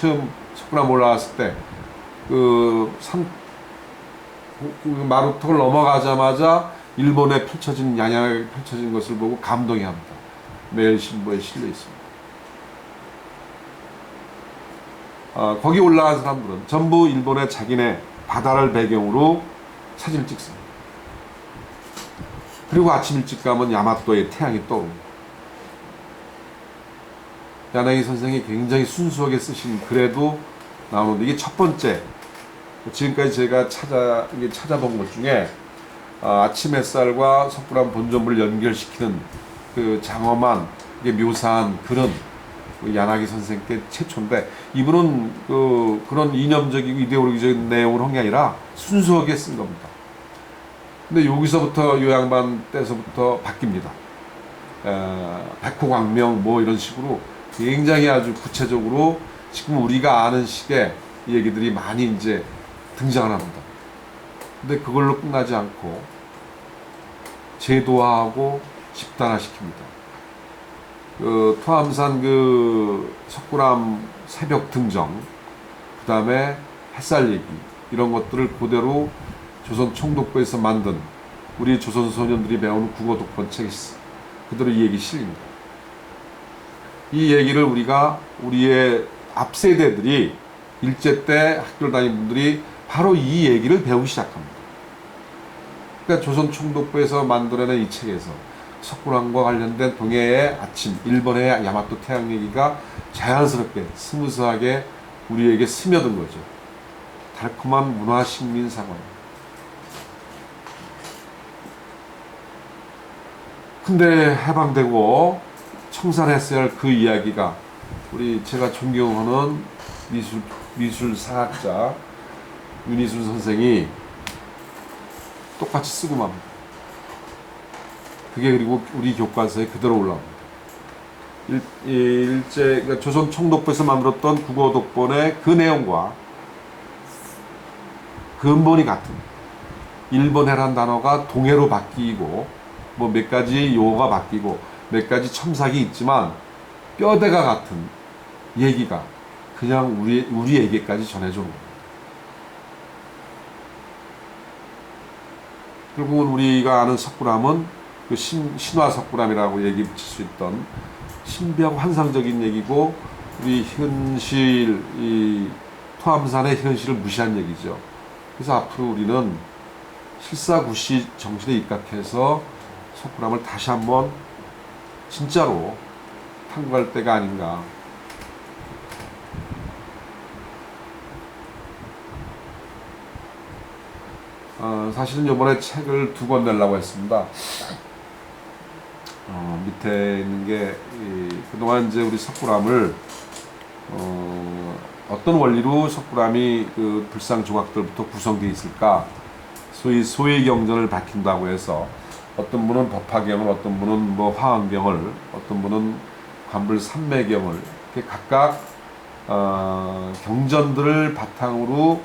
처음 석굴암 올라왔을 때 그 마루턱을 넘어가자마자 일본에 펼쳐진 양양에 펼쳐진 것을 보고 감동해 합니다. 매일신보에 실려 있습니다. 거기 올라간 사람들은 전부 일본의 자기네 바다를 배경으로 사진을 찍습니다. 그리고 아침 일찍 가면 야마토의 태양이 떠오릅니다. 야나기 선생이 굉장히 순수하게 쓰신 글에도 나오는데, 이게 첫 번째, 지금까지 제가 찾아본 것 중에 아침 햇살과 석굴암 본전물을 연결시키는 그 장엄한 묘사한 글은 야나기 선생께 최초인데, 이분은 그런 이념적이고 이데올로기적인 내용을 한 게 아니라 순수하게 쓴 겁니다. 근데 여기서부터 요양반 때서부터 바뀝니다. 백호광명 뭐 이런 식으로 굉장히 아주 구체적으로 지금 우리가 아는 식의 얘기들이 많이 이제 등장을 합니다. 근데 그걸로 끝나지 않고 제도화하고 집단화시킵니다. 토암산 석굴암 새벽 등정, 그 다음에 햇살 얘기, 이런 것들을 그대로 조선 총독부에서 만든 우리 조선 소년들이 배우는 국어 독본 책이 그대로 이 얘기 실립니다. 이 얘기를 우리의 앞 세대들이 일제 때 학교를 다닌 분들이 바로 이 얘기를 배우기 시작합니다. 그러니까 조선 총독부에서 만들어낸 이 책에서 석굴암과 관련된 동해의 아침, 일본의 야마토 태양 얘기가 자연스럽게 스무스하게 우리에게 스며든 거죠. 달콤한 문화식민 사관. 근데 해방되고 청산했어야 할 그 이야기가 제가 존경하는 미술사학자 윤희순 선생이 똑같이 쓰고 맙니다. 그게 그리고 우리 교과서에 그대로 올라옵니다. 그러니까 조선 총독부에서 만들었던 국어 독본의 그 내용과 근본이 같은, 일본해란 단어가 동해로 바뀌고 뭐 몇 가지 용어가 바뀌고 몇 가지 첨삭이 있지만 뼈대가 같은 얘기가 그냥 우리에게까지 전해져 옵니다. 결국은 우리가 아는 석굴암은 그 신화 석굴암이라고 얘기 붙일 수 있던 신비하고 환상적인 얘기고, 우리 현실, 이 토암산의 현실을 무시한 얘기죠. 그래서 앞으로 우리는 실사구시 정신에 입각해서 석굴암을 다시 한번 진짜로 탐구할 때가 아닌가. 사실은 이번에 책을 2권 내려고 했습니다. 밑에 있는 게 그동안 이제 우리 석굴암을 어떤 원리로 석굴암이 그 불상 조각들부터 구성되어 있을까, 소위 소의 경전을 밝힌다고 해서 어떤 분은 법화경을, 어떤 분은 뭐 화엄경을, 어떤 분은 관불 삼매경을, 이렇게 각각 경전들을 바탕으로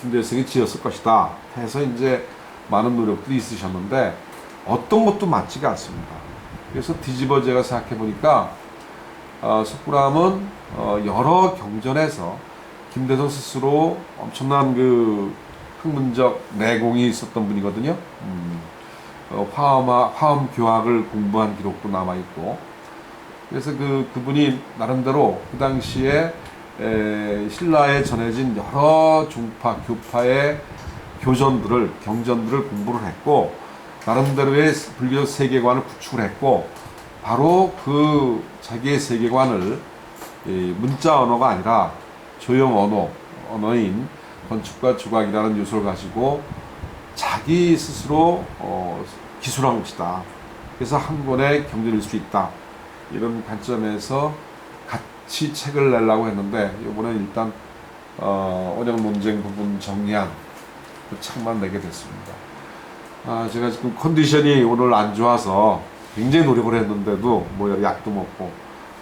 김대성이 지었을 것이다 해서 이제 많은 노력들이 있으셨는데 어떤 것도 맞지가 않습니다. 그래서 뒤집어 제가 생각해 보니까 석굴암은 여러 경전에서 김대성 스스로 엄청난 그 학문적 내공이 있었던 분이거든요. 화엄 교학을 공부한 기록도 남아 있고, 그래서 그분이 나름대로 그 당시에 신라에 전해진 여러 종파, 교파의 경전들을 공부를 했고, 나름대로의 불교적 세계관을 구축을 했고, 바로 그 자기의 세계관을 문자 언어가 아니라 조형 언어인 건축과 조각이라는 요소를 가지고 자기 스스로 기술한 것이다. 그래서 한 권의 경전일 수 있다. 이런 관점에서 같이 책을 내려고 했는데, 이번에 일단 언영 논쟁 부분 정리한 그 책만 내게 됐습니다. 제가 지금 컨디션이 오늘 안 좋아서 굉장히 노력을 했는데도 뭐 약도 먹고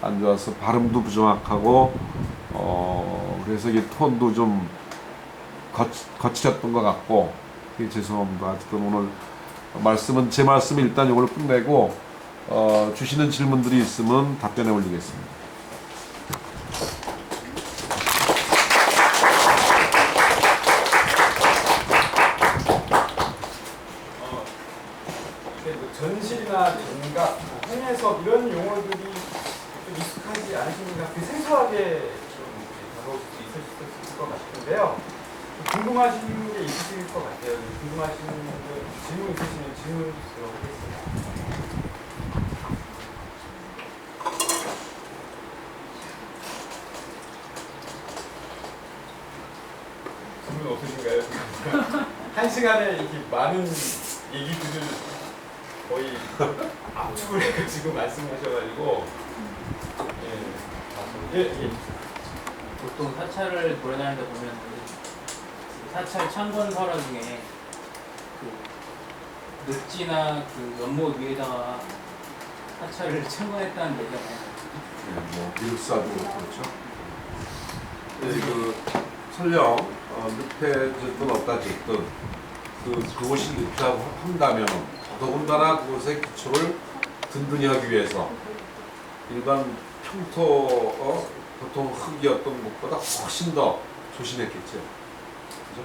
안 좋아서 발음도 부정확하고 그래서 이 톤도 좀 거칠었던 것 같고 죄송합니다. 하여튼 오늘 제 말씀은 일단 이걸로 끝내고 주시는 질문들이 있으면 답변해 올리겠습니다. 궁금하신 게 있으실 것 같아요. 궁금하신 질문 있으시면 질문 주시도록 하겠습니다. 질문 없으신가요? 한 시간에 이렇게 많은 얘기들을 거의 압축을 해가지고 말씀하셔가지고 예. 보통 사찰을 돌아다니다 보면 그 사찰 창건설화 중에 그 늪지나 그 연못 위에다가 사찰을 창건했다는 얘기가 많아요. 뭐 미륵사도 그렇죠. 그 설령 늪에 졌든 없다 졌든 그곳이 늪이라고 한다면 더더군다나 그곳의 기초를 든든히 하기 위해서 일반 평토 보통 흙이었던 것보다 훨씬 더 조심했겠죠. 그죠?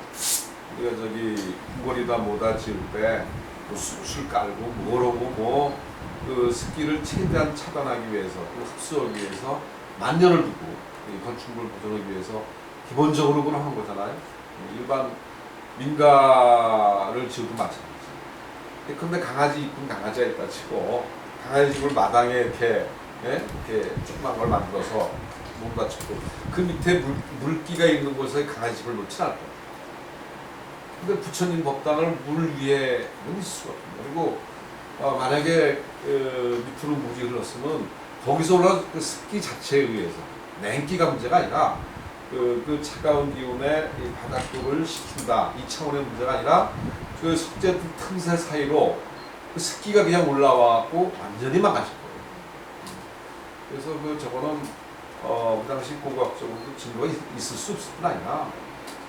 우리가 저기 궁궐이다 뭐다 지을 때뭐 숯을 깔고 뭐라고 그 습기를 최대한 차단하기 위해서 그 흡수하기 위해서 만년을 두고 이 건축물을 보존하기 위해서 기본적으로 그런 한 거잖아요. 일반 민가를 지어도 마찬가지죠. 근데 강아지 이쁜 강아지가 있다 치고 강아지 집을 마당에 이렇게 조그만 걸 만들어서 뭔가 치고 그 밑에 물기가 있는 곳에 강아지 집을 놓지 않을 거예요. 근데 부처님 법당을 물 위에는 있을 수가 없습니다. 그리고 만약에 밑으로 물이 흘렀으면 거기서 올라온 그 습기 자체에 의해서 냉기가 문제가 아니라 그 차가운 기운에 이 바닥돌을 식힌다 이 차원의 문제가 아니라 그 석재 틈새 사이로 그 습기가 그냥 올라와갖고 완전히 망가질 거예요. 그래서 저거는 그 당시 고고학적으로도 증거가 있을 수 없을 뿐 아니라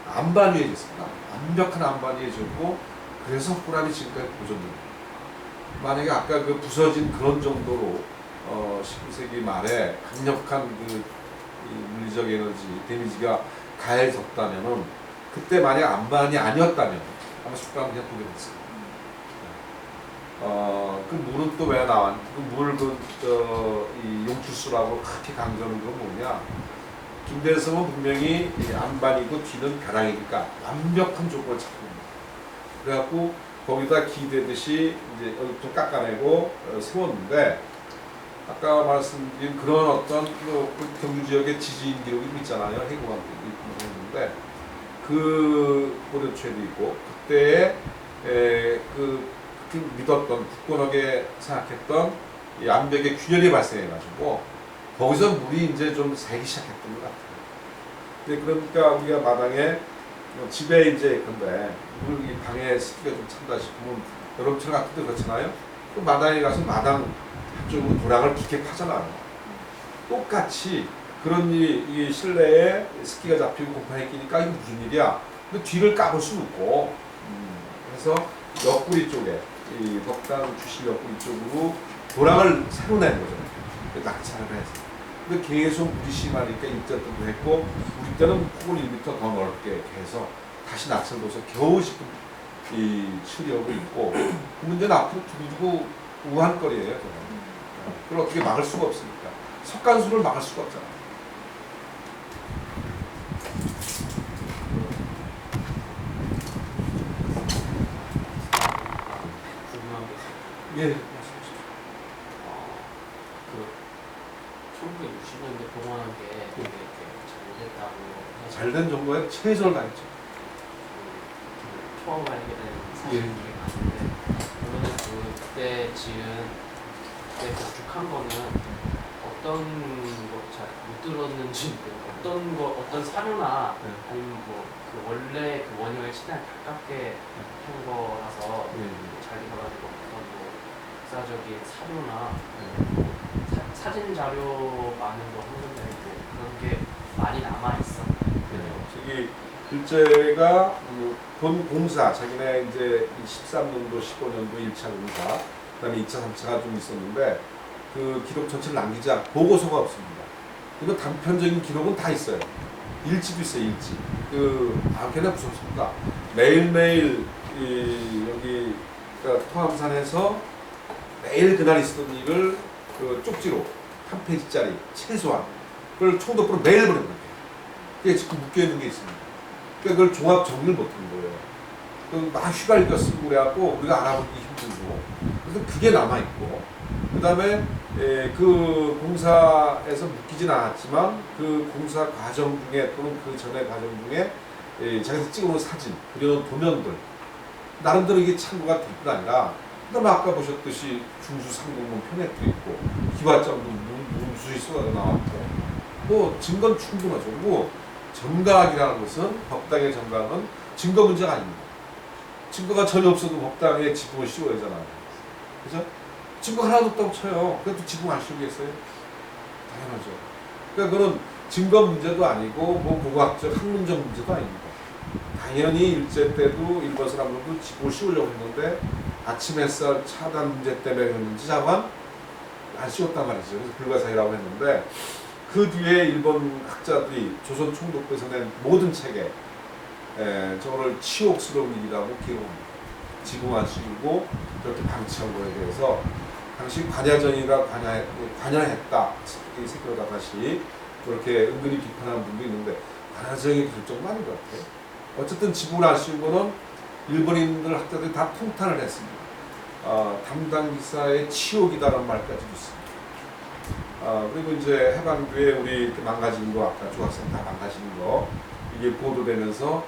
안반위해졌습니다. 완벽한 안반위해졌고 그래서 헛구람이 지금까지 보존됩니다. 만약에 아까 그 부서진 그런 정도로 19세기 말에 강력한 그 물리적 에너지 데미지가 가해졌다면은 그때 만약 안반이 아니었다면 아마 숟가락 그냥 포기했을 거예요. 그 물은 또 왜 나왔? 이 용출수라고 그렇게 강조하는 건 뭐냐? 김대성은 분명히 안반이고 뒤는 벼랑이니까 완벽한 조건을 찾고 있는 거예요. 그래갖고 거기다 기대듯이 이제 좀 깎아내고 세웠는데 아까 말씀드린 그런 어떤 경주 지역의 지진 기록이 있잖아요. 해고가 있는데 그 고려초에도 있고 그때에 그렇게 믿었던 굳건하게 생각했던 이 암벽의 균열이 발생해가지고 거기서 물이 이제 좀 새기 시작했던 것 같아요. 근데 그러니까 우리가 마당에 집에 이제 근데 이 방에 습기가 좀 찬다 싶으면 여름철 같은 데 그렇잖아요. 그 마당에 가서 마당 한쪽으로 도랑을 깊게 파잖아요. 똑같이 그런 이 실내에 습기가 잡히고 곰팡이 끼니까 이게 무슨 일이야? 근데 뒤를 까볼 수는 없고 그래서 옆구리 쪽에 이 법당 주실 옆구리 쪽으로 도랑을 새로 낸 거죠. 낙찰을 해서. 근데 계속 물이 심하니까 입자 때도 했고 우리 때는 폭을 1m 더 넓게 해서 다시 낙찰돼서 겨우 싶은 이 처리하고 있고 그 문제는 앞으로 두고두고 우한 거리예요. 그걸 어떻게 막을 수가 없으니까 석간수를 막을 수가 없잖아요. 궁금한 게 있어요. 예. 그 1960년대 동원한 게 되게 이렇게 잘 됐다고 잘된 정도의 최선을 다했죠. 처음 알게 된 사실이 많은데 그러면 그때 지은 그때 건축한 거는 어떤 거 잘 못 들었는지 어떤 사료나 아니면 뭐 그 원래 그 원형에 최대한 가깝게 한 거라서 잘 돼가지고 어떤 뭐 역사적인 사료나 사진 자료 많은 거 한건데 그런 게 많이 남아 있어. 저기 글제가 본 공사 자기네 이제 13년도 15년도 1차 공사 그다음에 2차 3차가 좀 있었는데 그 기록 전체를 남기지 않고 보고서가 없습니다. 이거 단편적인 기록은 다 있어요. 일지도 있어요. 일지. 걔네 무섭습니다. 매일매일 여기 그러니까 토암산에서 매일 그날 있었던 일을 그 쪽지로 한 페이지짜리 최소한 그걸 총독부로 매일 보내는 거예요. 그게 지금 묶여 있는 게 있습니다. 그러니까 그걸 종합 정리를 못한 거예요. 막 휘갈겨 쓰고 그래갖고 우리가 알아보기 힘들고. 그래서 그게 남아있고. 그 다음에 그 공사에서 묶이진 않았지만 그 공사 과정 중에 또는 그 전의 과정 중에 자기가 찍어놓은 사진, 그려놓은 도면들 나름대로 이게 참고가 될 뿐 아니라 그다음에 아까 보셨듯이 중수 상공문 편액도 있고 기와장도 무수히 쏟아져 나왔고 뭐 증거는 충분하죠. 뭐 정각이라는 것은 법당의 정각은 증거 문제가 아닙니다. 증거가 전혀 없어도 법당에 지붕을 씌워야 되잖아요. 그죠? 증거 하나도 없다고 쳐요. 그래도 지붕 안 씌우겠어요? 당연하죠. 그러니까 그건 증거 문제도 아니고 뭐 고고학적 학문적 문제도 아닙니다. 당연히 일제 때도 일본 사람들도 지붕을 씌우려고 했는데 아침 햇살 차단 문제 때문에 그런지 자만 안 씌웠단 말이죠. 그래서 불가사의라고 했는데 그 뒤에 일본 학자들이 조선 총독부에서 낸 모든 책에 저거를 치욕스러운 일이라고 기록합니다. 지붕 안 씌우고 그렇게 방치한 거에 대해서 당시 관야전이가 관야했다. 이 새끼로다 다시 그렇게 은근히 비판하는 분도 있는데 관야전이 그럴 정도 아닌 것 같아요. 어쨌든 지붕을 안 씌운 거는 일본인들 학자들이 다 통탄을 했습니다. 담당 기사의 치욕이다라는 말까지도 있습니다. 그리고 이제 해방 뒤에 우리 이렇게 망가진 거 아까 중학생 다 망가진 거 이게 보도되면서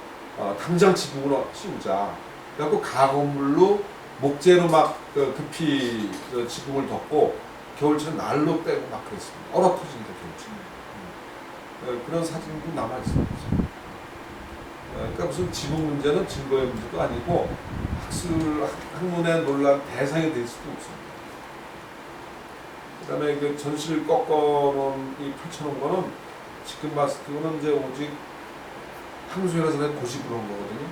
당장 지붕을 씌우자. 그래갖고 가건물로 목재로 막 급히 지붕을 덮고 겨울철 난로 떼고 막 그랬습니다. 얼어 터진다 겨울철. 그런 사진도 남아 있습니다. 그러니까 무슨 지붕 문제는 증거의 문제도 아니고 학문의 논란 대상이 될 수도 없습니다. 그다음에 그 전실 꺾어놓은 이 펼쳐놓은 거는 지금 봤을 때는 이제 오직 항소연에서는 고집으로 한 거거든요.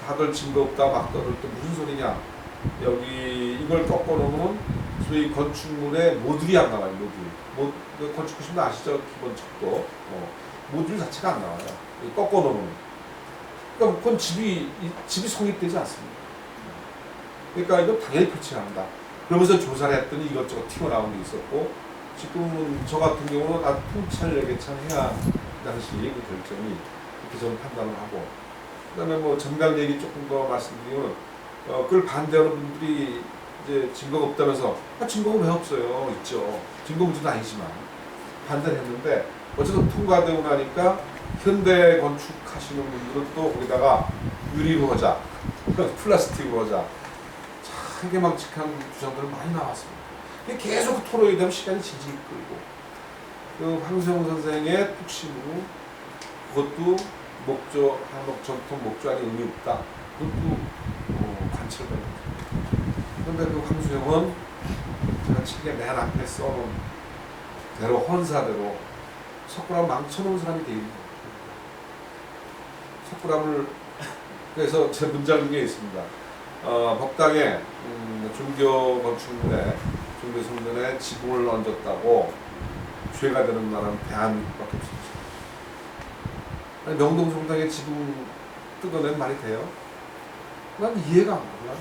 다들 증거 없다 막 떠들 때 무슨 소리냐? 여기 이걸 꺾어놓으면 소위 건축물에 모듈이 안 나와요. 모듈. 건축하시면 아시죠? 기본 척도. 모듈 자체가 안 나와요. 꺾어놓으면. 그러니까 그건 집이 성립되지 않습니다. 그러니까 이거 당연히 표치해야 한다. 그러면서 조사를 했더니 이것저것 튀어나온 게 있었고 지금은 저 같은 경우는 아주 통찰력에 참 해야 당시 그 결정이 그렇게 저는 판단을 하고 그 다음에 뭐 정각 얘기 조금 더 말씀드리면 그걸 반대하는 분들이 이제 증거가 없다면서 증거가 왜 없어요? 있죠. 증거 문제는 아니지만 반대를 했는데 어쨌든 통과되고 나니까 현대 건축하시는 분들은 또 거기다가 유리로 하자 플라스틱으로 하자 해괴망측한 주장들은 많이 나왔습니다. 계속 토론이 되면 시간이 질질 끌고 그 황수영 선생의 뚝심으로 그것도 한국 전통 목조 안에 의미 없다. 그것도 관철됩니다. 그런데 그 황수영은 제가 책에 맨 앞에 써놓은 대로 헌사대로 석굴암 망쳐놓은 사람이 돼 있는 거예요. 석굴암을 그래서 제 문장 중에 있습니다. 법당에 종교 건축물에 종교 성전에 지붕을 얹었다고 죄가 되는 나라는 대한민국밖에 없습니다. 아니, 명동 성당에 지붕 뜯어낸 말이 돼요? 난 이해가 안 가요.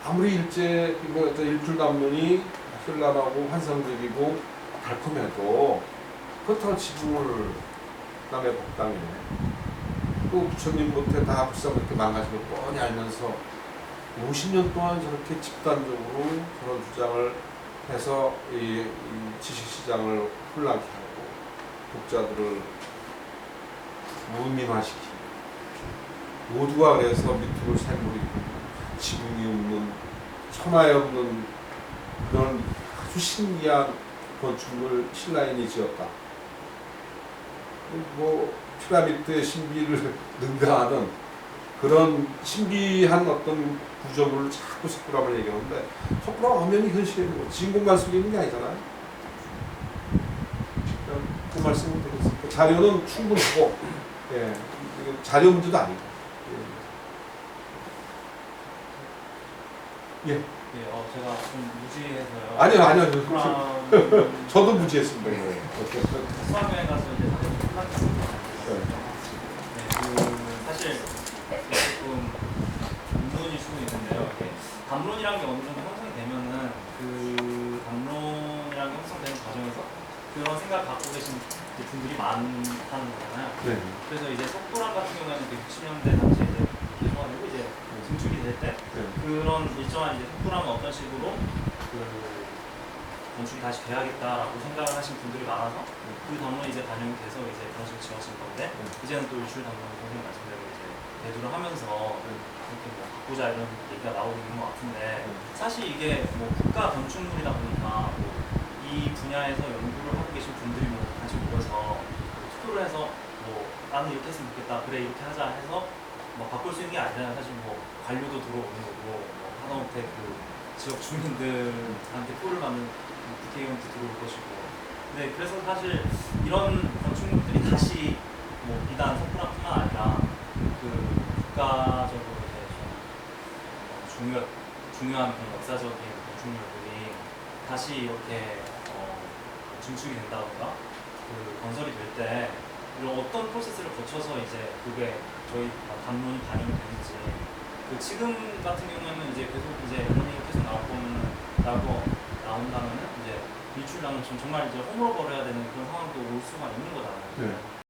아무리 일출담론이 현란하고 환상적이고 달콤해도 그렇다고 지붕을 남의 법당에 또 부처님 못해 다 불상 그렇게 망가진 걸 뻔히 알면서 50년 동안 저렇게 집단적으로 그런 주장을 해서 이 지식시장을 혼란케 하고 독자들을 무민화시키고 모두가 그래서 밑으로 샘물이고 지붕이 없는 천하에 없는 그런 아주 신기한 건축물 신라인이 지었다. 뭐 피라미드의 신비를 능가하는 그런 신비한 어떤 구조물을 자꾸 석굴암을 얘기하는데 석굴암 엄연히 현실에 있는 거 진공관 속에 있는 게 아니잖아요. 그 말씀을 드리겠습니다. 자료는 충분하고 예, 자료 문제도 아니고 예. 예. 제가 좀 무지해서요. 아니요. 저도 무지했습니다. 수학여행 가서 이제 사실 끝났습니다. 사실 조금 의문일 수도 있는데요. 담론이라는 게 어느 정도 형성이 되면은 그 담론이라는 게 형성되는 과정에서 그런 생각을 갖고 계신 분들이 많다는 거잖아요. 네. 그래서 이제 석굴암 같은 경우에는 60년대 당시에 이제 개소하고 이제 증축이 될 때 네. 그런 일정한 이제 석굴암은 어떤 식으로 그 건축이 다시 돼야겠다라고 생각을 하신 분들이 많아서 그 담론이 이제 반영이 돼서 이제 그런 식으로 지어진 건데 이제는 또 유출 담론을 선생님 말씀대로 이제 대두를 하면서 이렇게 뭐 바꾸자 이런 얘기가 나오고 있는 것 같은데 사실 이게 뭐 국가 건축물이다 보니까 뭐 이 분야에서 연구를 하고 계신 분들이 뭐 같이 모여서 투표를 해서 뭐 나는 이렇게 했으면 좋겠다 그래 이렇게 하자 해서 뭐 바꿀 수 있는 게 아니잖아요. 사실 뭐 관료도 들어오는 거고 뭐 하다못해 그 지역 주민들한테 표를 받는 국회의원도 들어올 것이고 네 그래서 사실 이런 건축물들이 다시 뭐 비단 석굴암뿐만 아니라 그 국가적으로 이제 좀 중요한 그런 역사적인 건축물들이 다시 이렇게 증축이 된다던가 그 건설이 될 때 이런 어떤 프로세스를 거쳐서 이제 그게 저희 담론이 반영이 되는지 그 지금 같은 경우에는 이제 계속 이제 이런 얘기가 계속 나온다면은 이제 일출량은 정말 이제 허물어 버려야 되는 그런 상황도 올 수가 있는 거잖아요. 네.